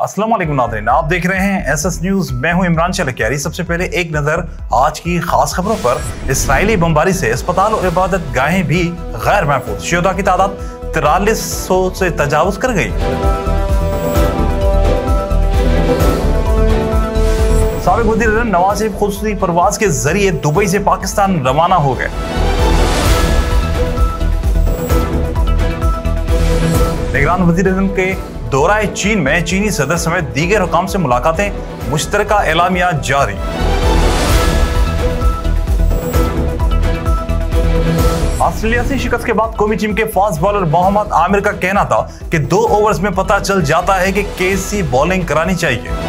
अस्सलाम वालेकुम नाज़रीन, आप देख रहे हैं एसएस न्यूज। मैं हूं इमरान चलकियारी। सबसे पहले एक नजर आज की खास खबरों पर। इस्राएली बमबारी से अस्पताल और इबादत गाहें भी गैर महफूज। शुहदा की तादाद 4300 से तजावुज कर गई। साबिक वज़ीर आज़म नवाज शरीफ खुसूसी परवाज के जरिए दुबई से पाकिस्तान रवाना हो गए। निगरान वज़ीर आज़म के दौरा चीन में चीनी सदर समेत दीगर हुकाम से मुलाकातें, मुश्तरका एलामिया जारी। ऑस्ट्रेलिया से शिकस्त के बाद कौमी टीम के फास्ट बॉलर मोहम्मद आमिर का कहना था कि 2 ओवर्स में पता चल जाता है कि कैसी बॉलिंग करानी चाहिए।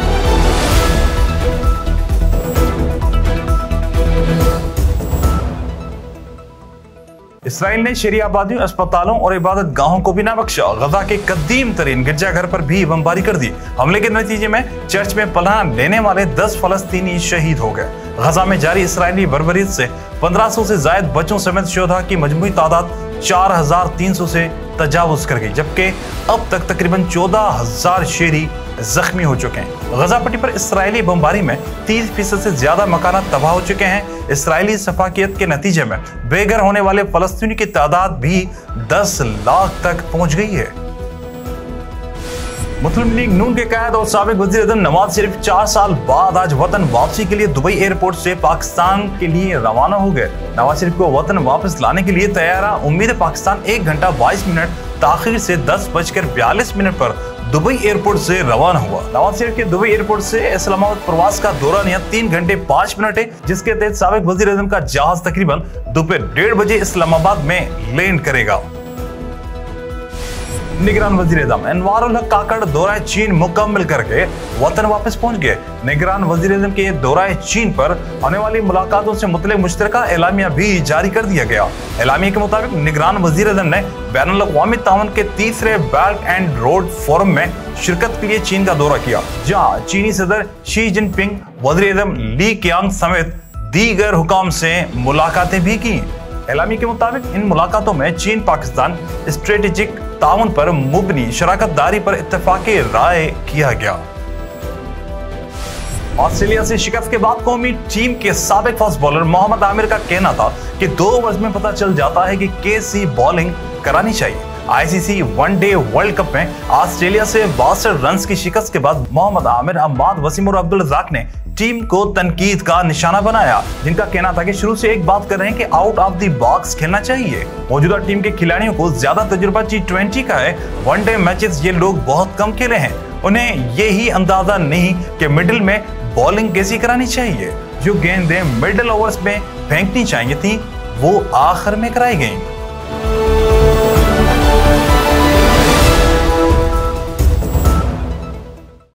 इसराइल ने शहरी आबादियों, अस्पतालों और इबादत गाहों को भी ना बख्शा। गजा के कदीम तरीन गिरजाघर पर भी बमबारी कर दी। हमले के नतीजे में चर्च में पनाह लेने वाले 10 फलस्तीनी शहीद हो गए। गजा में जारी इसराइली बर्बरीत से 1500 से ज्यादा बच्चों समेत शुहदा की मजमूई तादाद 4300 से तजावुज कर गई, जबकि अब तक तकरीबन 14,000 शहरी जख्मी हो चुके हैं। गजा पट्टी पर इसराइली बमबारी में 30% से ज्यादा मकानात तबाह हो चुके हैं। इसराइली सफाकियत के नतीजे में बेघर होने वाले फलस्तीनी की तादाद भी 10 लाख तक पहुंच गई है। मुस्लिम लीग नून के कायद और साबिक वज़ीर आज़म नवाज शरीफ 4 साल बाद आज वतन वापसी के लिए दुबई एयरपोर्ट से पाकिस्तान के लिए रवाना हो गए। नवाज शरीफ को वतन वापस लाने के लिए तैयारा उम्मीद पाकिस्तान 1 घंटा 22 मिनट ताखिर से 10:42 पर दुबई एयरपोर्ट से रवाना हुआ। नवाज शरीफ के दुबई एयरपोर्ट से इस्लामाबाद प्रवास का दौरान 3 घंटे 5 मिनट है, जिसके तहत साबिक वज़ीर आज़म का जहाज तकरीबन दोपहर 1:30 बजे इस्लामाबाद में लैंड करेगा। निगरान वज़ीर आज़म अनवारुल हक काकड़ दौरा चीन मुकम्मल करके वतन वापस पहुंच गए। निगरान वज़ीर आज़म के दौरा चीन पर होने वाली मुलाकातों से मुतल्लिक़ मुश्तरका एलामिया भी जारी कर दिया गया। एलामिया के मुताबिक निगरान वज़ीर आज़म ने बैनुल अक़वामी ताउन के 3रे बेल्ट एंड रोड फोरम में शिरकत के लिए चीन का दौरा किया, जहाँ चीनी सदर शी जिनपिंग, वज़ीर आज़म ली क़ियांग समेत दीगर हुकाम से मुलाकातें भी की। एलामी के मुताबिक इन मुलाकातों में चीन पाकिस्तान स्ट्रेटेजिक ताउन पर मुबनी शराकत दारी पर इत्तेफाक़ी राय किया गया। ऑस्ट्रेलिया से शिकस्त के बाद कौमी टीम के साबिक फास्ट बॉलर मोहम्मद आमिर का कहना था कि 2 ओवर्स में पता चल जाता है कि कैसी बॉलिंग करानी चाहिए। आईसीसी वनडे वर्ल्ड कप में ऑस्ट्रेलिया से 62 रन की शिकस्त के बाद मोहम्मद आमिर, अम्माद वसीम और अब्दुल रज़ाक ने टीम को तनकीद का निशाना बनाया, जिनका कहना था कि शुरू से एक बात कर रहे हैं कि आउट ऑफ द बॉक्स खेलना चाहिए। मौजूदा टीम के खिलाड़ियों को ज्यादा तजुर्बा T20 का है। वनडे मैचेस ये लोग बहुत कम खेले हैं, उन्हें यही अंदाजा नहीं कि मिडिल में बॉलिंग कैसी करानी चाहिए। जो गेंदें मिडिल ओवर्स में फेंकनी चाहिए थी वो आखिर में कराई गई।